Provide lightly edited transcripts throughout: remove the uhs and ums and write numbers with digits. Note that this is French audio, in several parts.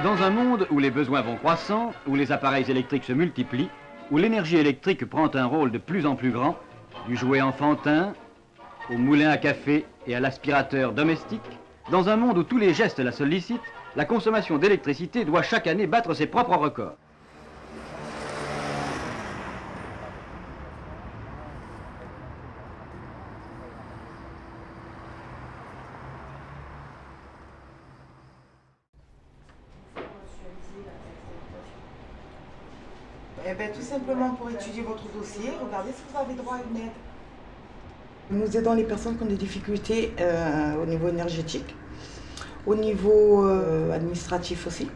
Dans un monde où les besoins vont croissant, où les appareils électriques se multiplient, où l'énergie électrique prend un rôle de plus en plus grand, du jouet enfantin au moulin à café et à l'aspirateur domestique, dans un monde où tous les gestes la sollicitent, la consommation d'électricité doit chaque année battre ses propres records. Eh bien, tout simplement pour étudier votre dossier, regardez si vous avez droit à une aide. Nous aidons les personnes qui ont des difficultés au niveau énergétique, au niveau administratif aussi.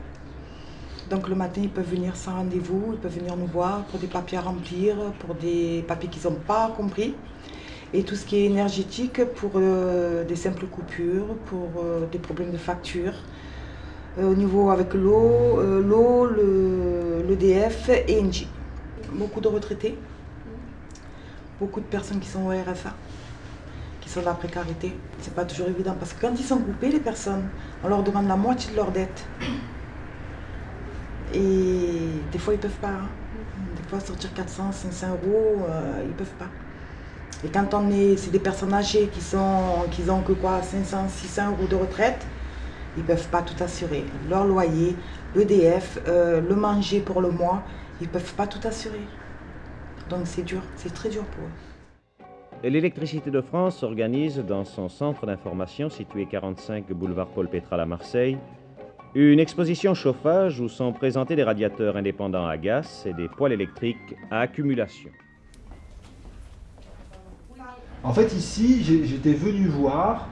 Donc le matin, ils peuvent venir sans rendez-vous, ils peuvent venir nous voir pour des papiers à remplir, pour des papiers qu'ils n'ont pas compris. Et tout ce qui est énergétique pour des simples coupures, pour des problèmes de facture. Au niveau avec l'eau, l'EDF et Engie. Beaucoup de retraités, beaucoup de personnes qui sont au RSA, qui sont dans la précarité. C'est pas toujours évident parce que quand ils sont groupés, les personnes, on leur demande la moitié de leur dette. Et des fois, ils peuvent pas. Des fois, sortir 400, 500 euros, ils peuvent pas. Et quand c'est des personnes âgées qui ont que quoi, 500, 600 euros de retraite, ils ne peuvent pas tout assurer. Leur loyer, l'EDF, le manger pour le mois, ils ne peuvent pas tout assurer. Donc c'est dur, c'est très dur pour eux. L'Électricité de France organise dans son centre d'information situé 45 boulevard Paul Pétral à Marseille une exposition chauffage où sont présentés des radiateurs indépendants à gaz et des poêles électriques à accumulation. En fait ici, j'étais venu voir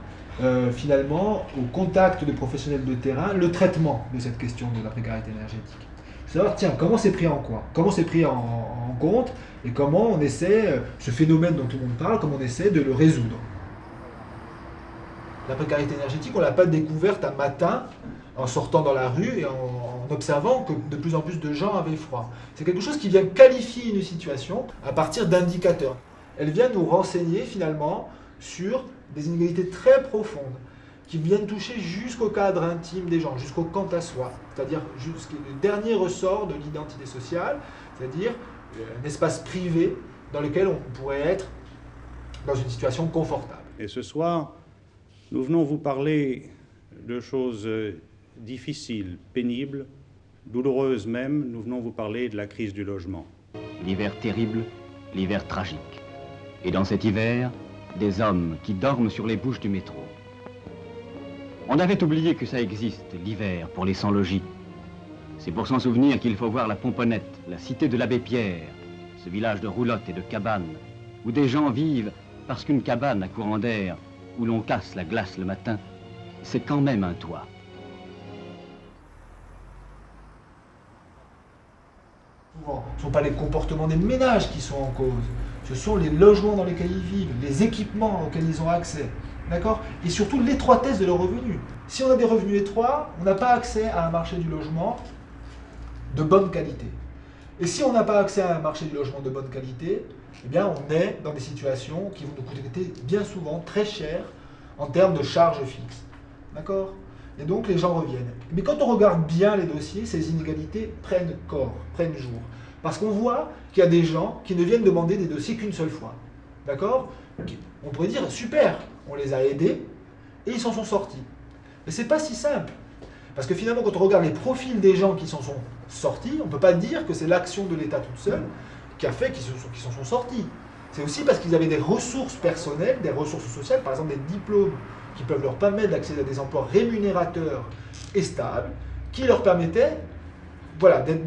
finalement, au contact de professionnels de terrain, le traitement de cette question de la précarité énergétique. Savoir, tiens, comment c'est pris en quoi? Comment c'est pris en compte et comment on essaie, ce phénomène dont tout le monde parle, comment on essaie de le résoudre. La précarité énergétique, on ne l'a pas découverte un matin en sortant dans la rue et en observant que de plus en plus de gens avaient froid. C'est quelque chose qui vient qualifier une situation à partir d'indicateurs. Elle vient nous renseigner finalement sur des inégalités très profondes qui viennent toucher jusqu'au cadre intime des gens, jusqu'au quant à soi, c'est-à-dire jusqu'au dernier ressort de l'identité sociale, c'est-à-dire un espace privé dans lequel on pourrait être dans une situation confortable. Et ce soir, nous venons vous parler de choses difficiles, pénibles, douloureuses même. Nous venons vous parler de la crise du logement. L'hiver terrible, l'hiver tragique. Et dans cet hiver, des hommes qui dorment sur les bouches du métro. On avait oublié que ça existe, l'hiver, pour les sans-logis. C'est pour s'en souvenir qu'il faut voir la Pomponnette, la cité de l'abbé Pierre, ce village de roulottes et de cabanes, où des gens vivent parce qu'une cabane à courant d'air, où l'on casse la glace le matin, c'est quand même un toit. Souvent, ce ne sont pas les comportements des ménages qui sont en cause, ce sont les logements dans lesquels ils vivent, les équipements auxquels ils ont accès, d'accord? Et surtout l'étroitesse de leurs revenus. Si on a des revenus étroits, on n'a pas accès à un marché du logement de bonne qualité. Et si on n'a pas accès à un marché du logement de bonne qualité, eh bien on est dans des situations qui vont nous coûter bien souvent très cher en termes de charges fixes, d'accord? Et donc les gens reviennent. Mais quand on regarde bien les dossiers, ces inégalités prennent corps, prennent jour. Parce qu'on voit qu'il y a des gens qui ne viennent demander des dossiers qu'une seule fois. D'accord? On pourrait dire, super, on les a aidés et ils s'en sont sortis. Mais c'est pas si simple. Parce que finalement, quand on regarde les profils des gens qui s'en sont sortis, on ne peut pas dire que c'est l'action de l'État toute seule qui a fait qu'ils s'en sont sortis. C'est aussi parce qu'ils avaient des ressources personnelles, des ressources sociales, par exemple des diplômes qui peuvent leur permettre d'accéder à des emplois rémunérateurs et stables, qui leur permettaient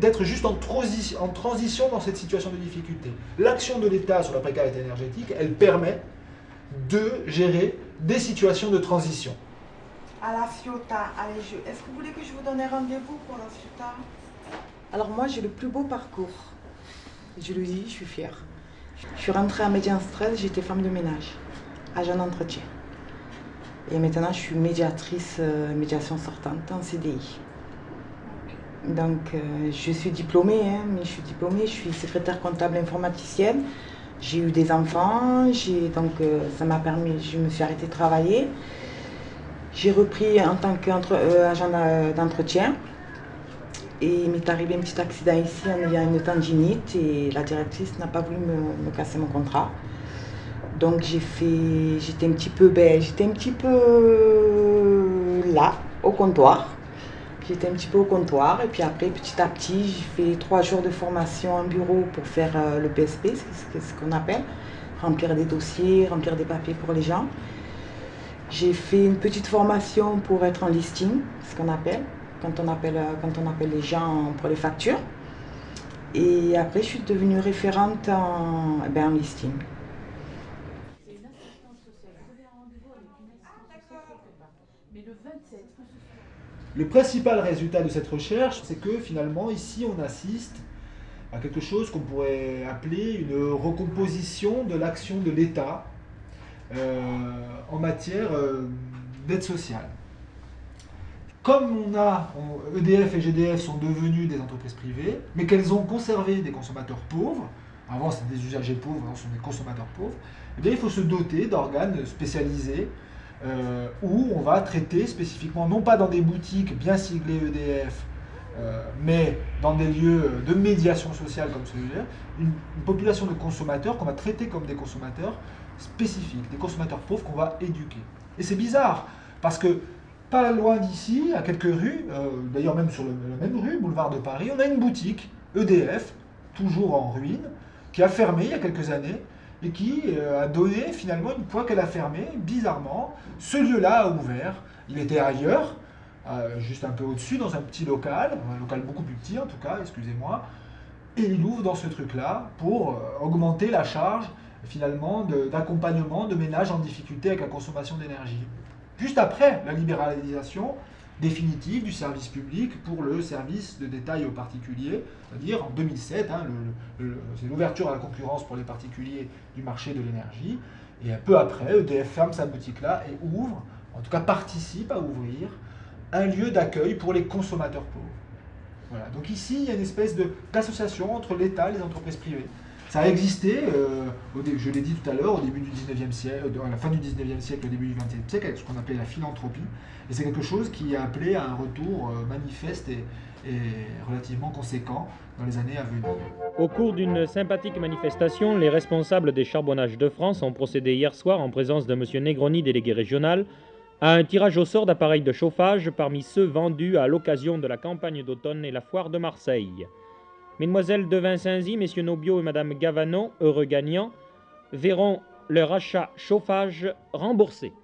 d'être juste en transition dans cette situation de difficulté. L'action de l'État sur la précarité énergétique, elle permet de gérer des situations de transition. À la Ciotat, allez, est-ce que vous voulez que je vous donne un rendez-vous pour la Ciotat? Alors moi, j'ai le plus beau parcours. Je le dis, je suis fière. Je suis rentrée à Médian Stress, j'étais femme de ménage, agent d'entretien. Et maintenant, je suis médiatrice, médiation sortante en CDI. Donc, je suis diplômée, je suis secrétaire comptable informaticienne. J'ai eu des enfants, ça m'a permis, je me suis arrêtée de travailler. J'ai repris en tant qu'agent d'entretien. Et il m'est arrivé un petit accident ici en ayant une tendinite et la directrice n'a pas voulu me casser mon contrat. Donc j'étais un petit peu là, au comptoir. J'étais un petit peu au comptoir et puis après, petit à petit, j'ai fait 3 jours de formation en bureau pour faire le PSP, c'est ce qu'on appelle, remplir des dossiers, remplir des papiers pour les gens. J'ai fait une petite formation pour être en listing, ce qu'on appelle, quand on appelle les gens pour les factures. Et après, je suis devenue référente en listing. Le principal résultat de cette recherche, c'est que finalement, ici, on assiste à quelque chose qu'on pourrait appeler une recomposition de l'action de l'État en matière d'aide sociale. Comme EDF et GDF sont devenus des entreprises privées, mais qu'elles ont conservé des consommateurs pauvres, avant c'était des usagers pauvres, maintenant ce sont des consommateurs pauvres, eh bien, il faut se doter d'organes spécialisés où on va traiter spécifiquement, non pas dans des boutiques bien siglées EDF, mais dans des lieux de médiation sociale comme celui-là, une population de consommateurs qu'on va traiter comme des consommateurs spécifiques, des consommateurs pauvres qu'on va éduquer. Et c'est bizarre, parce que pas loin d'ici, à quelques rues, d'ailleurs même sur la même rue, boulevard de Paris, on a une boutique EDF, toujours en ruine, qui a fermé il y a quelques années, et qui a donné finalement, une fois qu'elle a fermé, bizarrement, ce lieu-là a ouvert. Il était ailleurs, juste un peu au-dessus, dans un petit local, un local beaucoup plus petit en tout cas, excusez-moi, et il ouvre dans ce truc-là pour augmenter la charge finalement d'accompagnement de ménages en difficulté avec la consommation d'énergie. Juste après la libéralisation définitive du service public pour le service de détail aux particuliers, c'est-à-dire en 2007, c'est l'ouverture à la concurrence pour les particuliers du marché de l'énergie, et peu après, EDF ferme sa boutique-là et ouvre, en tout cas participe à ouvrir, un lieu d'accueil pour les consommateurs pauvres. Voilà. Donc ici, il y a une espèce d'association entre l'État et les entreprises privées. Ça a existé, je l'ai dit tout à l'heure, au début du 19e siècle, à la fin du 19e siècle, au début du 20e siècle, avec ce qu'on appelait la philanthropie. Et c'est quelque chose qui a appelé à un retour manifeste et relativement conséquent dans les années à venir. Au cours d'une sympathique manifestation, les responsables des charbonnages de France ont procédé hier soir, en présence de M. Negroni, délégué régional, à un tirage au sort d'appareils de chauffage parmi ceux vendus à l'occasion de la campagne d'automne et la foire de Marseille. Mesdemoiselles de Vincenzi, messieurs Nobio et madame Gavanon, heureux gagnants, verront leur achat chauffage remboursé.